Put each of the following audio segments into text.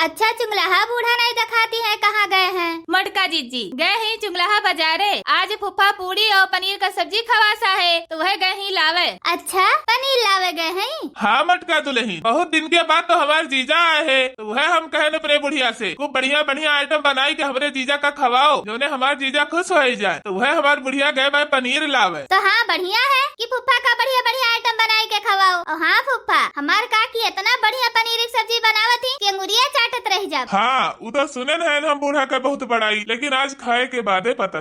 अच्छा चुंगलाहा बूढ़ा नहीं दिखाती है, कहाँ गए हैं? मटका जीजी गए ही चुंगलाहा बाजारे। आज फुफा पूरी और पनीर का सब्जी खवासा है तो वह गए ही लावे। अच्छा पनीर लावे गए हैं? हाँ मटका दुल्हन, बहुत दिन के बाद तो हमारे जीजा आए हैं, तो वह हम कहे न अपने बुढ़िया से खूब बढ़िया बढ़िया आइटम बनाई के हमारे जीजा का खवाओ, जो ने हमारे जीजा खुश हो जाए। तो वह हमारे बुढ़िया गए मैं पनीर लावे। तो हाँ बढ़िया है कि फुफ्फा का बढ़िया बढ़िया आइटम बनाई के खवाओ। और हाँ फुफ्फा, हमार काकी इतना बढ़िया पनीर की सब्जी बनावत थी कि अंगुरिया चाटत रह जा। हाँ उधर सुने है हम बूढ़ा का बहुत बड़ाई, लेकिन आज खाए के बाद पता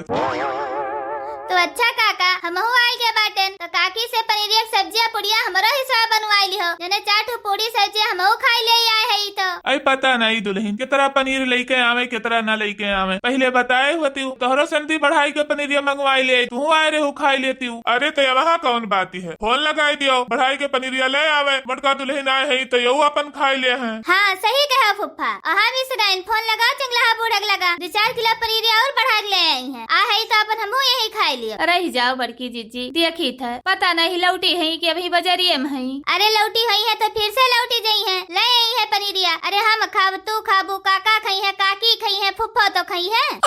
तो अच्छा काका, हम आई के बाटन तो काकी से पनीर की सब्जियां पुड़िया हमारा हिसाब बनवाई लिहो, जने चाट पूरी सब्जी हम खाई ले आए है। तो आई पता नहीं दुल्हन कितना पनीर लेके आवे कितना न लेके आवे, पहले बताए होती हूँ तोहरो संती बढ़ाई के पनीर मंगवाई ले, तू आए रे खाई लेती हूँ। अरे तो वहाँ कौन बात है, फोन लगाई दियो बढ़ाई के पनीर ले आवे। मटका दुल्हन आए है तो यू अपन खाई ले हैं। हाँ सही कहा फुफ्फा, हम इस फोन लगा चंगला बूढ़क लगा 2-4 किलो पनीर और बढ़ा ले आई है। आ है तो अपन हम यही खाई लियो। रह जाओ बड़की जीजी, देखी था पता नहीं लौटी है कि अभी बजरिये में है। अरे लौटी हुई है तो फिर से लौटी गई है, ले आई है पनीरिया। अरे हम खाब तू खाबू, काका खाई है, काकी खाई है, फुफ्फा तो खाई है।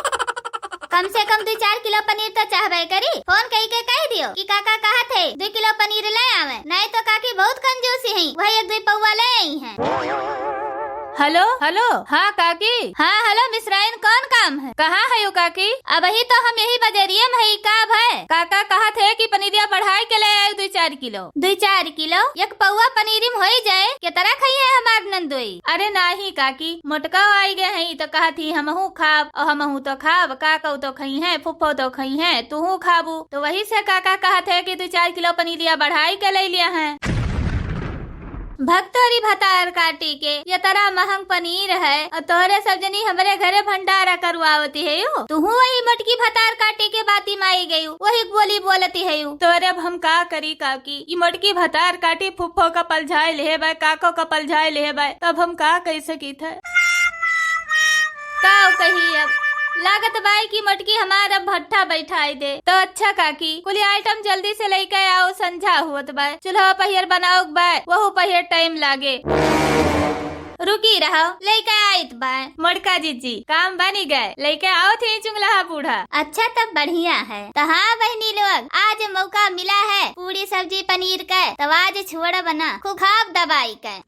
कम से कम 2-4 किलो पनीर तो चाहबे करी। फोन कही के कह दियो कि काका कहा थे 2 किलो पनीर ले आवे, नहीं तो काकी बहुत कंजूसी है, वही 1-2 पौवा ले आई है। हेलो हेलो, हाँ काकी, हाँ हेलो मिश्राइन, कौन काम है, कहाँ है यो काकी? अब ही तो हम यही बजरिये में है, का है? काका कहा थे कि पनीरिया बढ़ाई के ले आए 2-4 किलो। 2-4 किलो एक पौवा पनीरी में हो जाए के तरह खाई है हमार नंदोई? अरे नहीं काकी, मोटका आई गए हैं तो कहा थी हमहू खाब और हमहू तो खाब, काका तो खाई है, फुफ्फो तो खाई है, तू खाबू। तो वही से काका कहा थे कि 2-4 किलो पनीरिया बढ़ाई के ले लिया है। भक्तोरी भतार काटी के ये तरह महंग पनीर है और तोहरे सब जनी हमारे घरे भंडारा करवावती है यू। तू वही मटकी भतार काटी के बाती माई गई, वही बोली बोलती है यू। तोरे अब हम का करी काकी, ये मटकी भतार काटी फुफ्फो का पलझाई ले बाय, काको का पलझाई ले बाय, तब हम का कह सकी था? का कही अब लागत बाई की मटकी हमारा भट्ठा बैठाई दे। तो अच्छा काकी, कुल आइटम जल्दी से लेके आओ, संझा हुआ बाय, चूल्हा पहियर बनाओ बाय, वह पहियर टाइम लागे। रुकी रहो, लेके आयत बाय। मटका जीजी काम बनी गए, लेके आओ थे चुंगलाहा बूढ़ा। अच्छा तब बढ़िया है। तो हाँ बहनी लोग, आज मौका मिला है पूरी सब्जी पनीर का, तो आज छुड़ा बना खुखाब दबाई का।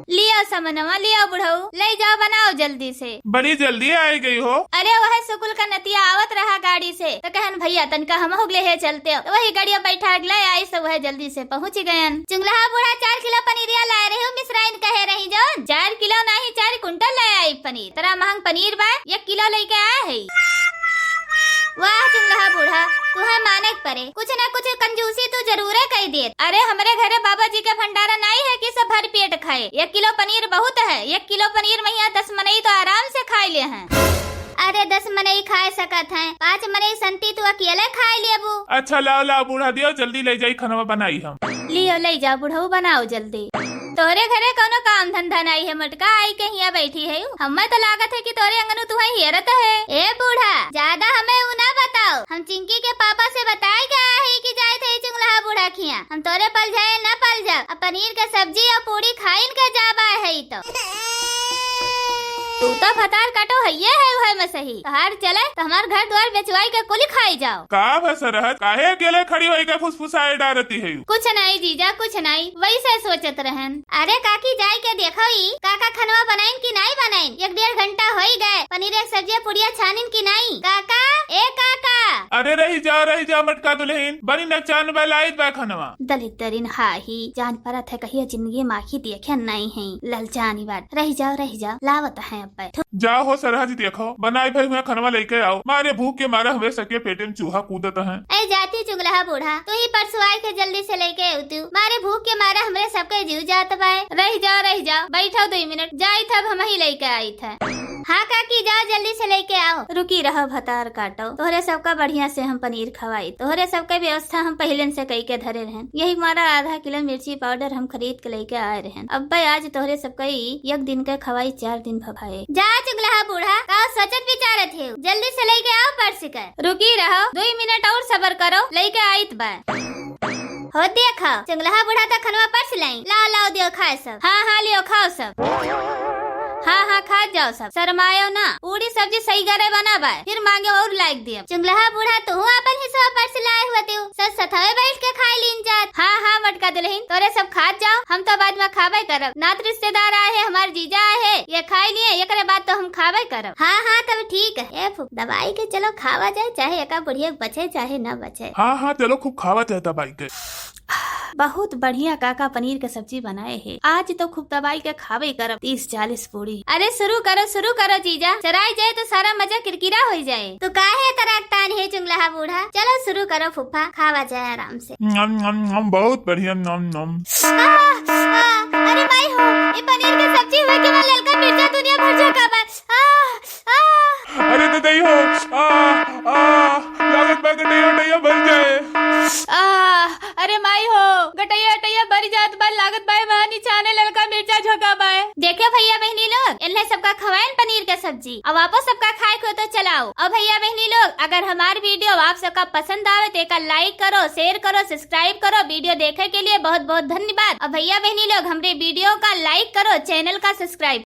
लियो समनवा, लियो बुढ़ऊ, ले जाओ बनाओ जल्दी से। बड़ी जल्दी आई गई हो। अरे वह सुकुल का नतिया आवत रहा गाड़ी से, तो कहन भैया तनका हम होगले है चलते हो, तो वही गाड़िया बैठा ले आई, तो वह जल्दी से पहुँच गए। चुंगलाहा बूढ़ा 4 किलो पनीरिया ला रहे हो, मिश्राइन कहे रही जो 4 किलो नहीं 4 कुंटल ले आई पनीर। तेरा महंग पनीर बा 1 किलो लेके आया है। वाह चुंगलाहा बूढ़ा, तुम्हें माने परे, कुछ न कुछ कंजूसी तो जरूर कही दे। अरे हमारे घरे बाबा जी का भंडारा नहीं है कि सब भर पेट खाए। 1 किलो पनीर बहुत है, 1 किलो पनीर में 10 मनई तो आराम से खाई ले हैं। अरे 10 मनई खाए सकत हैं, 5 मनई संती तो अकेले खाई लेबू। अच्छा लाओ लाओ बूढ़ा दियो, जल्दी ले जाई खाना बनाई हम। लियो ले जाओ बुढ़ऊ, बनाओ जल्दी। तोरे घरे कोनो काम धंधा नहीं है, मटका आई के हिया बैठी है। हमें तो लागत है कि तोरे अंगनु तुम्हें हेरत है। ए बूढ़ा ज्यादा हमें उ ना बताओ, हम चिंकी के पापा से बताए क्या है कि जाए थे चुंगलाहा बूढ़ा खिया, हम तोरे पल जाए न पल जाओ, पनीर का सब्जी और पूरी खाइन के जाबा है। तो तू तो भतार काटो है वह में सही, तहार चले तो हमार घर द्वार बेचवाई के कुल खाई जाओ। का बसरहत काहे अकेले खड़ी होई के फुसफुसाए डारती है? कुछ नहीं जीजा कुछ नहीं, वैसे सोचत रहन। अरे काकी जाए के देखो ही काका खनवा बनाइन की नहीं बनाइन, 1-1.5 घंटा हो ही गए, पनीर एक सब्जी पुड़िया छानिन की नहीं। काका ए काका। अरे रही जाओ मटका दुल्हन, बनी नचान बेलाई बा खनवा। दलित दरिन हाही जान परत है, कहिए जिंदगी माखी देखे नहीं है, ललचानी बात। रह जाओ लावत है। जाओ हो सरहद देखो, बनाए भाई मैं खनवा लेके आओ, मारे भूख के मारे हमें सके पेटे में चूहा कूदत है। ए जाती चुगलाहा बूढ़ा, तू ही परसुआई के जल्दी से लेके तू, मारे भूख के मारे हमरे सबके जीव जात बाय। रह जाओ बैठो 2 मिनट, जाई था हम ही लेके आई था। हाँ काकी जाओ जल्दी से लेके आओ। रुकी रहो भतार काटो, तोहरे सबका बढ़िया से हम पनीर खवाई, तोहरे सबके व्यवस्था हम पहले से कई के धरे रहन। यही हमारा आधा किलो मिर्ची पाउडर हम खरीद के लेके आए रहन। अब भाई आज तोहरे सबका 1 दिन के खवाई 4 दिन भभाए। जा चुगलाहा बूढ़ा, का सोचत विचारत है, जल्दी से लेके आओ पर्स का। रुकी रहो 2 मिनट और सबर करो, लेके आइत बा। हो देखो चुगलाहा बूढ़ा तो खनवा पर्स लाई, लाओ दियो खाए सब। हाँ लियो खाओ सब। हाँ हाँ खा जाओ सब, शर्मायो ना। पूरी सब्जी सही करे बना बा, फिर मांगे और लाइक दिया। चुंगलहा बूढ़ा तू अपन हिस्सा पर से लाए हुआ तू, सच सथवे बैठ के खाई लीन जात। हाँ हाँ मटका दुल्हन, तोरे सब खा जाओ, हम तो बाद में खावे करब। नात रिश्तेदार आए है, हमारे जीजा आए है, ये खाई लिए, ये बाद तो हम खावे करब। हाँ हाँ तब ठीक है। दवाई के चलो खावा जाए, चाहे एका बुढ़िया बचे चाहे न बचे। हाँ हाँ चलो खूब खावा चाहता भाई के। बहुत बढ़िया काका पनीर के सब्जी बनाए है, आज तो खूब दवाई के खावे करब 30-40 पूरी। अरे शुरू करो जीजा, चराई जाए तो सारा मजा किरकिरा हो जाए। तो काहे तराकतान है चुंगलहा बूढ़ा, चलो शुरू करो फुफा, खावा जाए आराम से। बहुत बढ़िया। अरे भाई हो, ये पनीर की सब्जी हुआ कि ललका मिर्चा दुनिया भर झोंका बा। अरे तो दही हो, लागत में गटैया बन जाए। अरे माई हो, गटैया बरी जात बा, लागत बाय महानी छाने ललका मिर्चा झोंका बाय। देखो भैया बहनी लोग, इन्हें सबका खवाएं पनीर का सब्जी, अब आपो सबका खाए को तो चलाओ। अब भैया बहनी लोग, अगर हमारी वीडियो आप सबका पसंद आवे तो एक लाइक करो, शेयर करो, सब्सक्राइब करो। वीडियो देखे के लिए बहुत बहुत धन्यवाद। अब भैया बहनी लोग, हमारे वीडियो का लाइक करो, चैनल का सब्सक्राइब